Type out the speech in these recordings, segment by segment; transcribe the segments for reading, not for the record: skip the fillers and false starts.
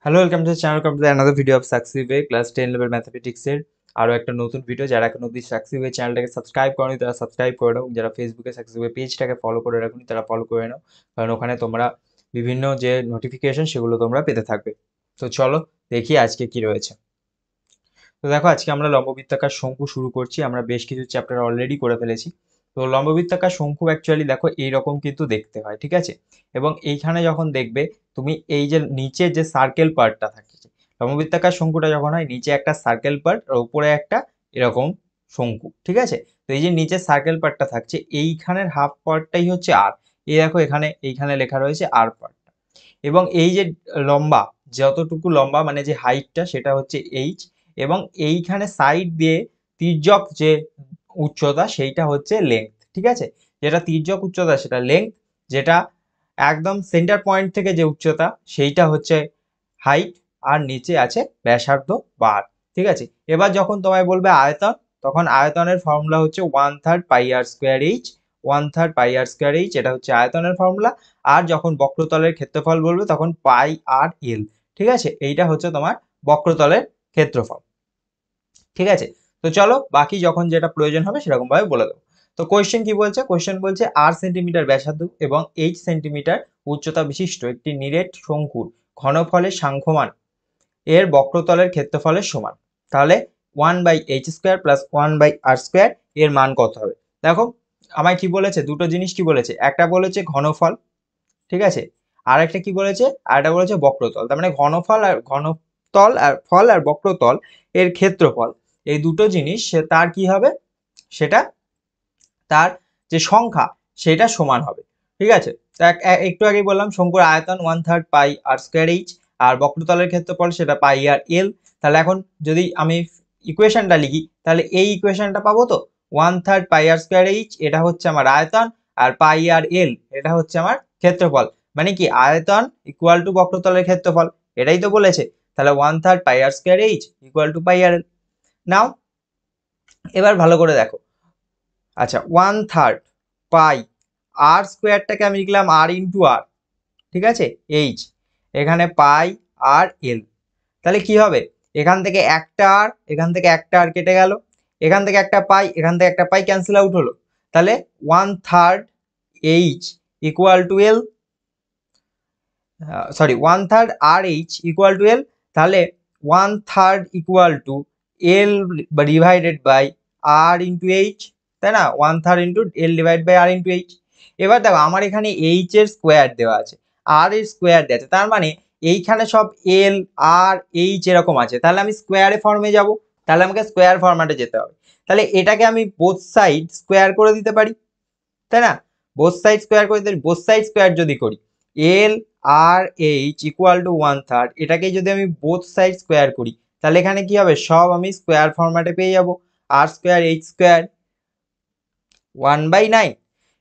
Hello, welcome to channel, welcome to another video of successive way class 10 level ম্যাথমেটিক্সের আরও একটা নতুন video. যারা এখন অবধি সাকসিভ ওয়ে চ্যানেলটাকে সাবস্ক্রাইব করনি তারা সাবস্ক্রাইব করে নাও, যারা ফেসবুকে সাকসিভ ওয়ে পেজটাকে ফলো করে রাখুন তারা ফলো করে নাও, কারণ ওখানে তোমরা বিভিন্ন যে নোটিফিকেশন সেগুলো তোমরা পেতে থাকবে। তো চলো দেখি আজকে কি রয়েছে। তো দেখো, আজকে আমরা লম্ববৃত্তাকার শঙ্কু শুরু করছি। আমরা বেশ কিছু চ্যাপ্টার অলরেডি করে ফেলেছি। তো লম্ববৃত্তাকার শঙ্কু অ্যাকচুয়ালি দেখো এইরকম কিন্তু দেখতে হয়, ঠিক আছে। এবং এইখানে যখন দেখবে তুমি এই যে নিচে যে সার্কেল পার্টটা থাকে, লম্ববৃত্তাকার শঙ্কুটা যখন হয় নিচে একটা সার্কেল পার্ট আর উপরে একটা এরকম শঙ্কু, ঠিক আছে। তো এই যে নিচে সার্কেল পার্টটা থাকছে এইখানের হাফ পার্টটাই হচ্ছে আর। এই দেখো এইখানে লেখা রয়েছে আর পার্টটা। এবং এই যে লম্বা, যতটুকু লম্বা মানে যে হাইটটা সেটা হচ্ছে এইচ। এবং এইখানে সাইড দিয়ে তির্যক যে উচ্চতা সেইটা হচ্ছে লেংথ, ঠিক আছে। যেটা তির্যক উচ্চতা সেটা লেংথ, যেটা একদম সেন্টার পয়েন্ট থেকে যে উচ্চতা সেইটা হচ্ছে হাইট, আর নিচে আছে ব্যাসার্ধ বার, ঠিক আছে। এবার যখন তোমায় বলবে আয়তন, তখন আয়তনের ফর্মুলা হচ্ছে 1/3 পাই আর স্কোয়ার এইচ। 1/3 পাই আর স্কোয়ার এইচ, এটা হচ্ছে আয়তনের ফর্মুলা। আর যখন বক্রতলের ক্ষেত্রফল বলবে তখন পাই আর এল, ঠিক আছে। এইটা হচ্ছে তোমার বক্রতলের ক্ষেত্রফল, ঠিক আছে। তো চলো বাকি যখন যেটা প্রয়োজন হবে সেরকম ভাবে বলে দেবো। তো কোয়েশ্চেন কি বলছে, কোয়েশ্চেন বলছে আর সেন্টিমিটার ব্যাসার্ধ এবং এইচ সেন্টিমিটার উচ্চতা বিশিষ্ট একটি নিরেট শঙ্কুর ঘনফলের সাংখ্যমান এর বক্রতলের ক্ষেত্রফলের সমান। তাহলে 1/h² প্লাস 1/r² এর মান কত হবে। দেখো আমায় কি বলেছে, দুটো জিনিস কি বলেছে, একটা বলেছে ঘনফল, ঠিক আছে, আর একটা কি বলেছে, আর একটা বলেছে বক্রতল। তার মানে ঘনফল আর ঘনতল আর ফল আর বক্রতল এর ক্ষেত্রফল, এই দুটো জিনিস তার কি হবে, সেটা তার যে সংখ্যা সেটা সমান হবে, ঠিক আছে। একটু আগেই বললাম শঙ্কুর আয়তন 1/3 পাই আর স্কোয়ার এইচ, আর বক্রতলের ক্ষেত্রফল সেটা পাই আর এল। তাহলে এখন যদি আমি ইকুয়েশনটা লিখি তাহলে এই ইকুয়েশনটা পাবো। তো 1/3 পাই আর স্কোয়ার এইচ এটা হচ্ছে আমার আয়তন, আর পাই আর এল এটা হচ্ছে আমার ক্ষেত্রফল। মানে কি আয়তন ইকুয়াল টু বক্রতলের ক্ষেত্রফল, এটাই তো বলেছে। তাহলে 1/3 পাই আর স্কোয়ার এইচ ইকুয়াল টু পাই আর এল। নাও এবার ভালো করে দেখো। আচ্ছা, 1/3 পাই আর স্কোয়ারটাকে আমি লিখলাম আর ইন্টু আর, ঠিক আছে, এইচ, এখানে পাই আর এল। তাহলে কি হবে, এখান থেকে একটা আর এখান থেকে একটা আর কেটে গেল, এখান থেকে একটা পাই এখান থেকে একটা পাই ক্যান্সেল আউট হলো। তাহলে 1/3 H equal to L, sorry 1/3 R H equal to L. তাহলে 1/3 equal to L divided by R into H, তাই না। 1/3 into L divide by R into H. এবার দেখো আমার এখানে এইচ এর স্কোয়ার দেওয়া আছে, আর এর স্কোয়ার দেওয়া আছে, তার মানে এইখানে সব এল আর এইচ এরকম আছে। তাহলে আমি স্কোয়ারে ফর্মে যাব, তাহলে আমাকে স্কোয়ার ফরম্যাটে যেতে হবে। তাহলে এটাকে আমি বোথ সাইড স্কোয়ার করে দিতে পারি, তাই না। বোথ সাইড স্কোয়ার করে দিতে, বোথ সাইড স্কোয়ার যদি করি এল আর এইচ ইকুয়াল টু 1/3, এটাকে যদি আমি বোথ সাইড স্কোয়ার করি তাহলে এখানে কি হবে, সব আমি স্কোয়ার ফরম্যাটে পেয়ে যাব। আর স্কোয়ার এইচ স্কোয়ার 1/9,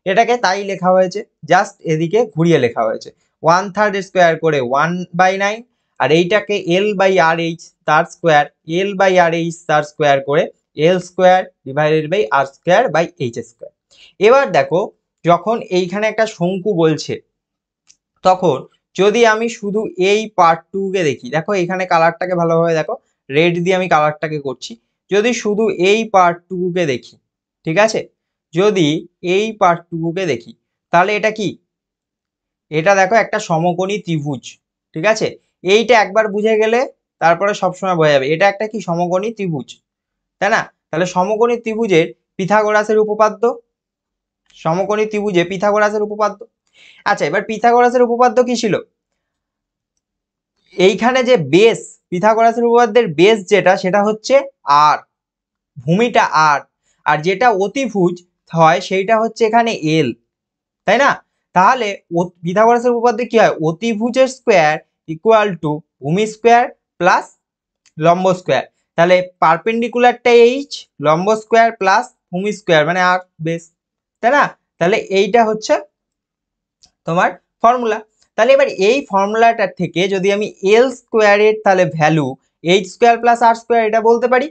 এটাকে তাই লেখা হয়েছে, জাস্ট এদিকে ঘুরিয়ে লেখা হয়েছে। 1/3 স্কোয়ার করে 1/9, আর এইটাকে এল বাই আর এইচ তার square, L by R H তার স্কোয়ার করে L square divided by R square by H square. এবার দেখো যখন এইখানে একটা শঙ্কু বলছে, তখন যদি আমি শুধু এই পার্টটুকুকে দেখি, দেখো এখানে কালারটাকে ভালোভাবে দেখো, রেড দিয়ে আমি কালারটাকে করছি। যদি শুধু এই পার্টটুকুকে দেখি, ঠিক আছে, যদি এই পার্টটুকুকে দেখি তাহলে এটা কি, এটা দেখো একটা সমকোণী ত্রিভুজ, ঠিক আছে। এইটা একবার বুঝে গেলে তারপরে সবসময় বোঝা যাবে এটা একটা কি সমকোণী ত্রিভুজ, তাই না। তাহলে সমকোণী ত্রিভুজের পিথাগোরাসের উপপাদ্য, সমকোণী ত্রিভুজে পিথাগোরাসের উপপাদ্য। আচ্ছা, এবার পিথাগোরাসের উপপাদ্য কি ছিল, এইখানে যে বেস, পিথাগোরাসের উপপাদ্যের বেস যেটা সেটা হচ্ছে আর, ভূমিটা আর, আর যেটা অতিভুজ হয় সেইটা হচ্ছে এখানে এল, তাই না। তাহলে পিথাগোরাসের উপপাদ্যে কি হয়, অতিভুজের স্কোয়ার ইকুয়াল টু ভূমি স্কোয়ার প্লাস লম্ব স্কোয়ার। তাহলে পারপেন্ডিকুলারটা এইচ, লম্ব স্কোয়ার প্লাস ভূমি স্কোয়ার মানে আর বেস, তাই না। তাহলে এইটা হচ্ছে তোমার ফর্মুলা। তাহলে এবার এই ফর্মুলাটার থেকে যদি আমি এল স্কোয়ারের তাহলে value H square plus R square এটা বলতে পারি,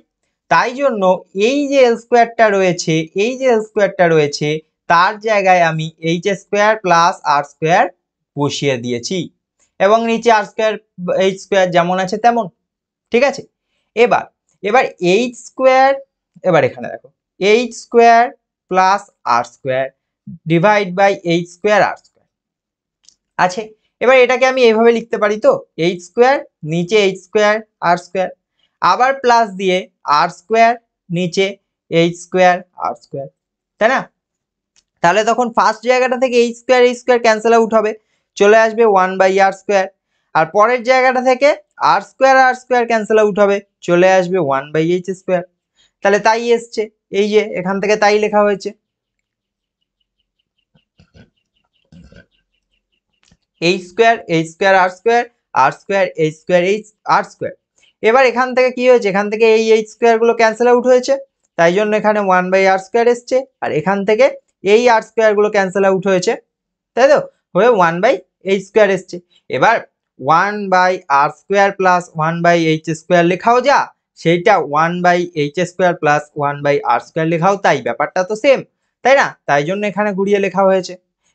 তাই জন্য এই যে এল স্কোয়ারটা রয়েছে, এই যে এল স্কোয়ারটা রয়েছে তার জায়গায় আমি H square plus R square বসিয়ে দিয়েছি। এবং নিচে আর স্কোয়ার এইচ স্কোয়ার যেমন আছে তেমন, ঠিক আছে। এবার এবার এইচ স্কোয়ার, এবার এখানে দেখো H square plus R square divide by H square R square আছে। এবার এটাকে আমি এইভাবে লিখতে পারি, তো এইচ স্কোয়ার নিচে এইচ স্কোয়ার আর স্কোয়ার, আবার প্লাস দিয়ে আর স্কোয়ার নিচে এইচ স্কোয়ার আর স্কোয়ার, তাই না? তাহলে তখন ফার্স্ট জায়গাটা থেকে এইচ স্কোয়ার ক্যান্সেল আউট হবে, চলে আসবে 1/r স্কোয়ার। আর পরের জায়গাটা থেকে আর স্কোয়ার ক্যান্সেল আউট হবে, চলে আসবে 1/h স্কোয়ার। তাহলে তাই এসছে, এই যে এখান থেকে তাই লেখা হয়েছে H square R square H R square. এবার এখান থেকে কি হয়েছে, এখান থেকে এই এইচ স্কোয়ার গুলো ক্যান্সেল আউট হয়েছে, তাই জন্য এখানে 1/r স্কোয়ার এসছে, আর এখান থেকে এই আর স্কোয়ার গুলো ক্যান্সেল আউট হয়েছে, তাই তো, হয়ে 1/h স্কোয়ার এসছে। এবার 1/r square plus 1/h square লেখাও যা, সেইটা 1/h square plus 1/r square লেখাও তাই, ব্যাপারটা তো সেম, তাই না? তাই জন্য এখানে ঘুরিয়ে লেখা হয়েছে।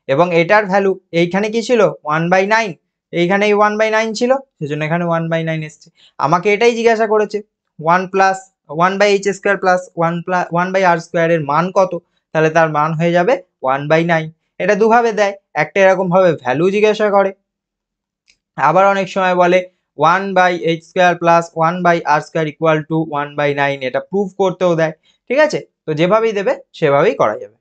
এবং এটার ভ্যালু এইখানে কি ছিল 1/9, এইখানে 1/9 ছিল, সেজন্য এখানে 1/9 এসছে। আমাকে এটাই জিজ্ঞাসা করেছে 1/h স্কোয়ার প্লাস 1/r স্কোয়ারের মান কত, তাহলে তার মান হয়ে যাবে 1/9। এটা দুভাবে দেয়, একটা এরকম ভাবে ভ্যালু জিজ্ঞাসা করে, আবার অনেক সময় বলে 1/h square plus 1/r square equal to 1/9, এটা প্রুভ করতেও দেয়, ঠিক আছে। তো যেভাবেই দেবে সেভাবেই করা যাবে।